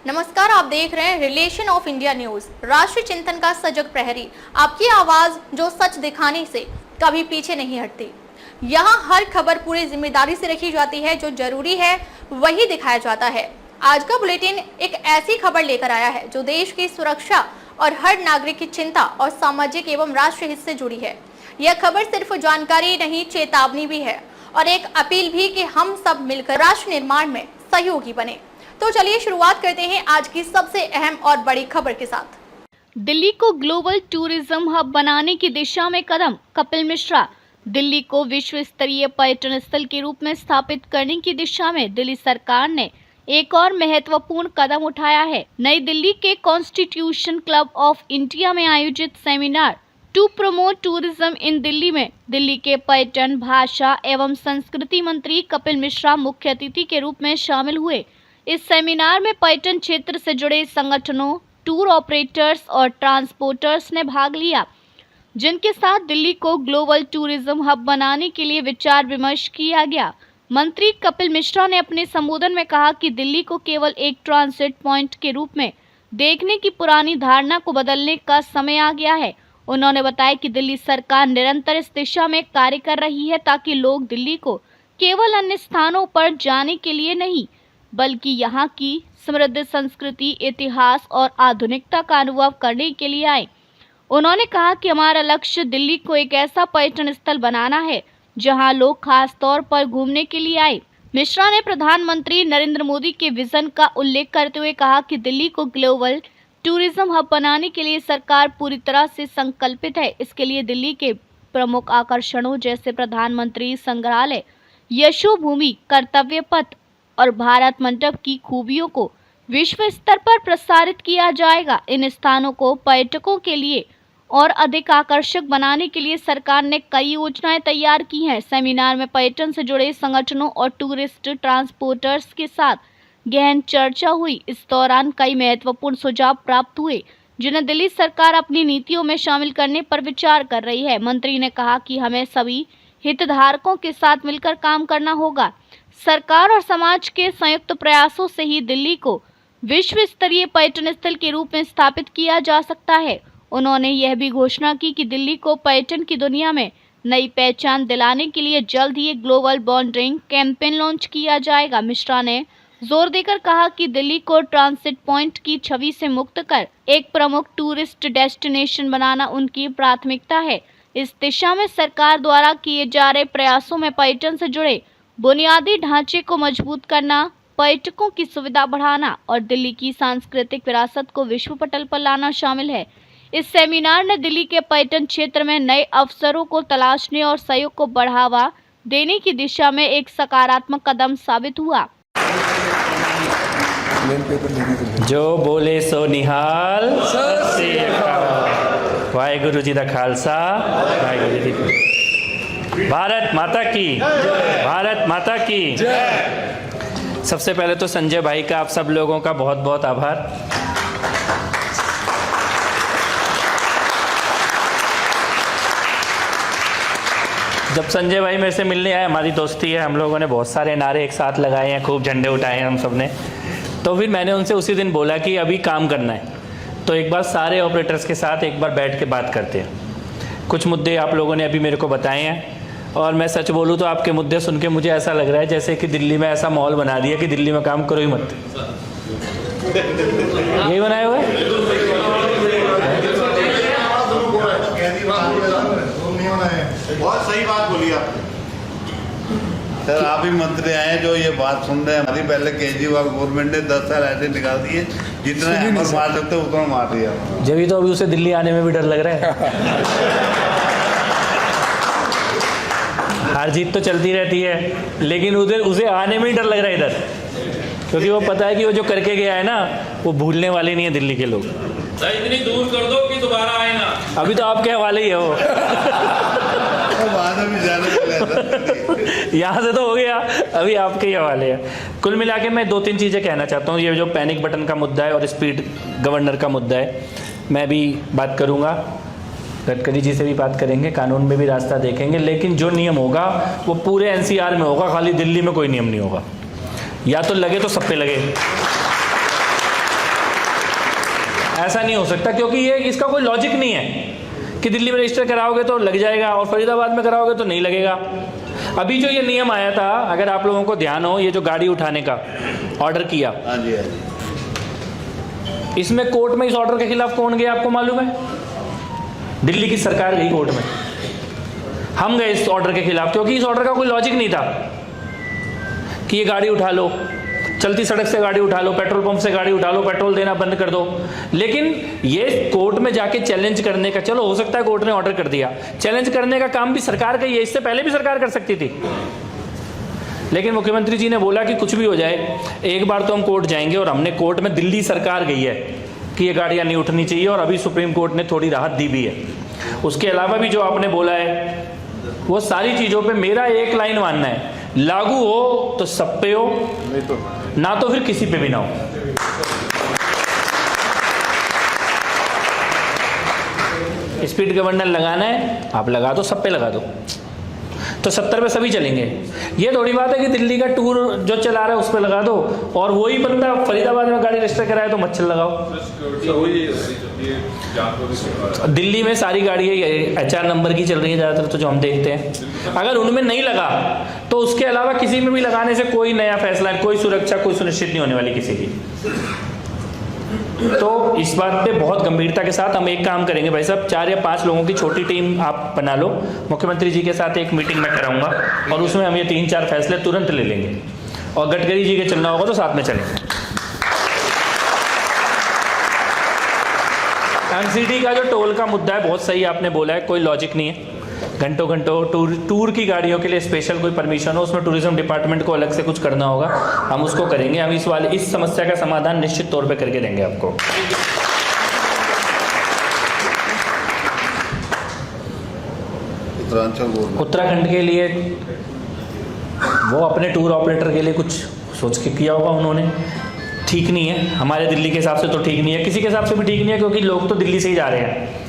नमस्कार, आप देख रहे हैं रिलेशन ऑफ इंडिया न्यूज, राष्ट्रीय चिंतन का सजग प्रहरी। आपकी आवाज जो सच दिखाने से कभी पीछे नहीं हटती। यहाँ हर खबर पूरी जिम्मेदारी से रखी जाती है, जो जरूरी है वही दिखाया जाता है। आज का बुलेटिन एक ऐसी खबर लेकर आया है जो देश की सुरक्षा और हर नागरिक की चिंता और सामाजिक एवं राष्ट्रीय हित से जुड़ी है। यह खबर सिर्फ जानकारी नहीं, चेतावनी भी है और एक अपील भी कि हम सब मिलकर राष्ट्र निर्माण में सहयोगी बने। तो चलिए शुरुआत करते हैं आज की सबसे अहम और बड़ी खबर के साथ। दिल्ली को ग्लोबल टूरिज्म हब बनाने की दिशा में कदम। कपिल मिश्रा। दिल्ली को विश्व स्तरीय पर्यटन स्थल के रूप में स्थापित करने की दिशा में दिल्ली सरकार ने एक और महत्वपूर्ण कदम उठाया है। नई दिल्ली के कॉन्स्टिट्यूशन क्लब ऑफ इंडिया में आयोजित seminar to promote tourism in Delhi में दिल्ली के पर्यटन, भाषा एवं संस्कृति मंत्री कपिल मिश्रा मुख्य अतिथि के रूप में शामिल हुए। इस सेमिनार में पर्यटन क्षेत्र से जुड़े संगठनों, टूर ऑपरेटर्स और ट्रांसपोर्टर्स ने भाग लिया, जिनके साथ दिल्ली को ग्लोबल टूरिज्म हब बनाने के लिए विचार विमर्श किया गया। मंत्री कपिल मिश्रा ने अपने संबोधन में कहा कि दिल्ली को केवल एक ट्रांसिट पॉइंट के रूप में देखने की पुरानी धारणा को बदलने का समय आ गया है। उन्होंने बताया कि दिल्ली सरकार निरंतर इस दिशा में कार्य कर रही है ताकि लोग दिल्ली को केवल अन्य स्थानों पर जाने के लिए नहीं, बल्कि यहाँ की समृद्ध संस्कृति, इतिहास और आधुनिकता का अनुभव करने के लिए आए। उन्होंने कहा कि हमारा लक्ष्य दिल्ली को एक ऐसा पर्यटन स्थल बनाना है जहां लोग खास तौर पर घूमने के लिए आए। मिश्रा ने प्रधानमंत्री नरेंद्र मोदी के विजन का उल्लेख करते हुए कहा कि दिल्ली को ग्लोबल टूरिज्म हब बनाने के लिए सरकार पूरी तरह से संकल्पित है। इसके लिए दिल्ली के प्रमुख आकर्षणों जैसे प्रधानमंत्री संग्रहालय, यशो भूमि, कर्तव्य पथ और भारत मंडप की खूबियों को विश्व स्तर पर प्रसारित किया जाएगा। इन स्थानों को पर्यटकों के लिए और अधिक आकर्षक बनाने के लिए सरकार ने कई योजनाएं तैयार की हैं। सेमिनार में पर्यटन से जुड़े संगठनों और टूरिस्ट ट्रांसपोर्टर्स के साथ गहन चर्चा हुई। इस दौरान कई महत्वपूर्ण सुझाव प्राप्त हुए, जिन्हें दिल्ली सरकार अपनी नीतियों में शामिल करने पर विचार कर रही है। मंत्री ने कहा कि हमें सभी हितधारकों के साथ मिलकर काम करना होगा। सरकार और समाज के संयुक्त प्रयासों से ही दिल्ली को विश्व स्तरीय पर्यटन स्थल के रूप में स्थापित किया जा सकता है। उन्होंने यह भी घोषणा की कि दिल्ली को पर्यटन की दुनिया में नई पहचान दिलाने के लिए जल्द ही एक ग्लोबल ब्रांडिंग कैंपेन लॉन्च किया जाएगा। मिश्रा ने जोर देकर कहा कि दिल्ली को ट्रांसिट पॉइंट की छवि से मुक्त कर एक प्रमुख टूरिस्ट डेस्टिनेशन बनाना उनकी प्राथमिकता है। इस दिशा में सरकार द्वारा किए जा रहे प्रयासों में पर्यटन से जुड़े बुनियादी ढांचे को मजबूत करना, पर्यटकों की सुविधा बढ़ाना और दिल्ली की सांस्कृतिक विरासत को विश्व पटल पर लाना शामिल है। इस सेमिनार ने दिल्ली के पर्यटन क्षेत्र में नए अवसरों को तलाशने और सहयोग को बढ़ावा देने की दिशा में एक सकारात्मक कदम साबित हुआ। जो बोले सो निहाल, वाहेगुरु जी दा खालसा, वाहेगुरु जी की। भारत माता की, भारत माता की। सबसे पहले तो संजय भाई का आप सब लोगों का बहुत बहुत आभार। जब संजय भाई मेरे से मिलने आए, हमारी दोस्ती है, हम लोगों ने बहुत सारे नारे एक साथ लगाए हैं, खूब झंडे उठाए हैं हम सब ने। तो फिर मैंने उनसे उसी दिन बोला कि अभी काम करना है, तो एक बार सारे ऑपरेटर्स के साथ एक बार बैठ के बात करते हैं। कुछ मुद्दे आप लोगों ने अभी मेरे को बताए हैं, और मैं सच बोलूँ तो आपके मुद्दे सुन के मुझे ऐसा लग रहा है जैसे कि दिल्ली में ऐसा माहौल बना दिया कि दिल्ली में काम करो ही मत। यही बनाए हुए बहुत सही बात बोली आप सर। आप ही मंत्री आए जो ये बात सुन रहे हैं। हमारी पहले केजरीवाल गवर्नमेंट ने 10 साल ऐसे निकाल दिए, जितना हमर मार सकते उतना मार दिया। जब ही तो अभी उसे दिल्ली आने में भी डर लग रहा है। हार जीत तो चलती रहती है, लेकिन उसे आने में ही डर लग रहा है इधर, क्योंकि वो पता है कि वो जो करके गया है ना, वो भूलने वाले नहीं है दिल्ली के लोग। इतनी दूर कर दो कि दोबारा आए ना। अभी तो आपके हवाले ही है वो। यहाँ से तो हो गया, अभी आपके ही हवाले है। कुल मिला के मैं 2-3 चीज़ें कहना चाहता हूँ। ये जो पैनिक बटन का मुद्दा है और स्पीड गवर्नर का मुद्दा है, मैं भी बात करूँगा, गडकरी जी से भी बात करेंगे, कानून में भी रास्ता देखेंगे, लेकिन जो नियम होगा वो पूरे एनसीआर में होगा, खाली दिल्ली में कोई नियम नहीं होगा। या तो लगे तो सब पे लगे। ऐसा नहीं हो सकता, क्योंकि ये इसका कोई लॉजिक नहीं है कि दिल्ली में रजिस्टर कराओगे तो लग जाएगा और फरीदाबाद में कराओगे तो नहीं लगेगा। अभी जो ये नियम आया था, अगर आप लोगों को ध्यान हो, ये जो गाड़ी उठाने का ऑर्डर किया, हाँ जी, हाँ जी। इसमें कोर्ट में इस ऑर्डर के खिलाफ कौन गया आपको मालूम है? दिल्ली की सरकार गई कोर्ट में। हम गए इस ऑर्डर के खिलाफ, क्योंकि इस ऑर्डर का कोई लॉजिक नहीं था कि ये गाड़ी उठा लो, चलती सड़क से गाड़ी उठा लो, पेट्रोल पंप से गाड़ी उठा लो, पेट्रोल देना बंद कर दो। लेकिन ये कोर्ट में जाके चैलेंज करने का, चलो हो सकता है कोर्ट ने ऑर्डर कर दिया, चैलेंज करने का काम भी सरकार का ही है, इससे पहले भी सरकार कर सकती थी। लेकिन मुख्यमंत्री जी ने बोला कि कुछ भी हो जाए, एक बार तो हम कोर्ट जाएंगे, और हमने कोर्ट में, दिल्ली सरकार गई है कि ये गाड़ियाँ नहीं उठनी चाहिए, और अभी सुप्रीम कोर्ट ने थोड़ी राहत दी भी है। उसके अलावा भी जो आपने बोला है, वो सारी चीज़ों पे मेरा एक लाइन मानना है, लागू हो तो सब पे हो, ना तो फिर किसी पे भी ना हो। स्पीड गवर्नर लगाना है, आप लगा दो, सब पे लगा दो, तो 70 पे सभी चलेंगे। ये थोड़ी बात है कि दिल्ली का टूर जो चला रहा है उस पर लगा दो, और वही बंदा फरीदाबाद में गाड़ी रजिस्टर कराए तो मच्छर लगाओ। दिल्ली में सारी गाड़ियाँ HR नंबर की चल रही है ज़्यादातर, तो जो हम देखते हैं, अगर उनमें नहीं लगा तो उसके अलावा किसी में भी लगाने से कोई नया फैसला, कोई सुरक्षा, कोई सुनिश्चित नहीं होने वाली किसी की। तो इस बात पे बहुत गंभीरता के साथ हम एक काम करेंगे भाई साहब, 4 या 5 लोगों की छोटी टीम आप बना लो, मुख्यमंत्री जी के साथ एक मीटिंग मैं कराऊंगा, और उसमें हम ये 3-4 फैसले तुरंत ले लेंगे, और गडकरी जी के चलना होगा तो साथ में चलेंगे। MCD का जो टोल का मुद्दा है, बहुत सही आपने बोला है, कोई लॉजिक नहीं है। घंटों घंटों टूर की गाड़ियों के लिए स्पेशल कोई परमिशन हो, उसमें टूरिज्म डिपार्टमेंट को अलग से कुछ करना होगा, हम उसको करेंगे। हम इस समस्या का समाधान निश्चित तौर पे करके देंगे आपको। उत्तराखंड के लिए वो अपने टूर ऑपरेटर के लिए कुछ सोच के किया होगा उन्होंने, ठीक नहीं है, हमारे दिल्ली के हिसाब से तो ठीक नहीं है, किसी के हिसाब से भी ठीक नहीं है, क्योंकि लोग तो दिल्ली से ही जा रहे हैं।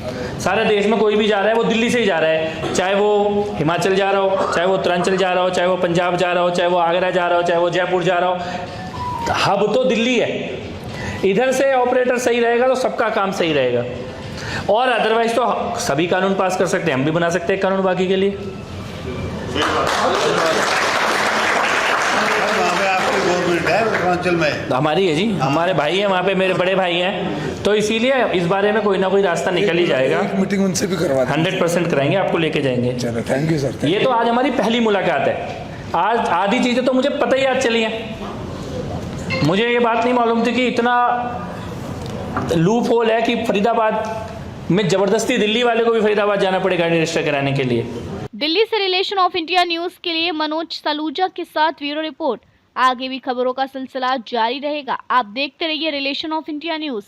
सारे देश में कोई भी जा रहा है वो दिल्ली से ही जा रहा है, चाहे वो हिमाचल जा रहा हो, चाहे वो उत्तरांचल जा रहा हो, चाहे वो पंजाब जा रहा हो, चाहे वो आगरा जा रहा हो, चाहे वो जयपुर जा रहा हो, हब तो दिल्ली है। इधर से ऑपरेटर सही रहेगा तो सबका काम सही रहेगा, और अदरवाइज तो सभी कानून पास कर सकते हैं, हम भी बना सकते हैं कानून बाकी के लिए। गवर्नमेंट है उत्तरांचल में, हमारी है जी, हमारे भाई हैं वहाँ पे, मेरे बड़े भाई हैं, तो इसीलिए इस बारे में कोई ना कोई रास्ता निकल ही जाएगा। मीटिंग उनसे भी करवा 100% कराएंगे, आपको लेके जाएंगे। चलो, थैंक यू सर। ये तो आज हमारी पहली मुलाकात है, आज आधी चीज़ें तो मुझे पता ही आज चली हैं। मुझे ये बात नहीं मालूम थी कि इतना लूप होल है कि फरीदाबाद में ज़बरदस्ती दिल्ली वाले को भी फरीदाबाद जाना पड़े गाड़ी रजिस्टर कराने के लिए। दिल्ली से रिलेशन ऑफ इंडिया न्यूज के लिए मनोज सलूजा के साथ ब्यूरो रिपोर्ट। आगे भी खबरों का सिलसिला जारी रहेगा, आप देखते रहिए रिलेशन ऑफ इंडिया न्यूज।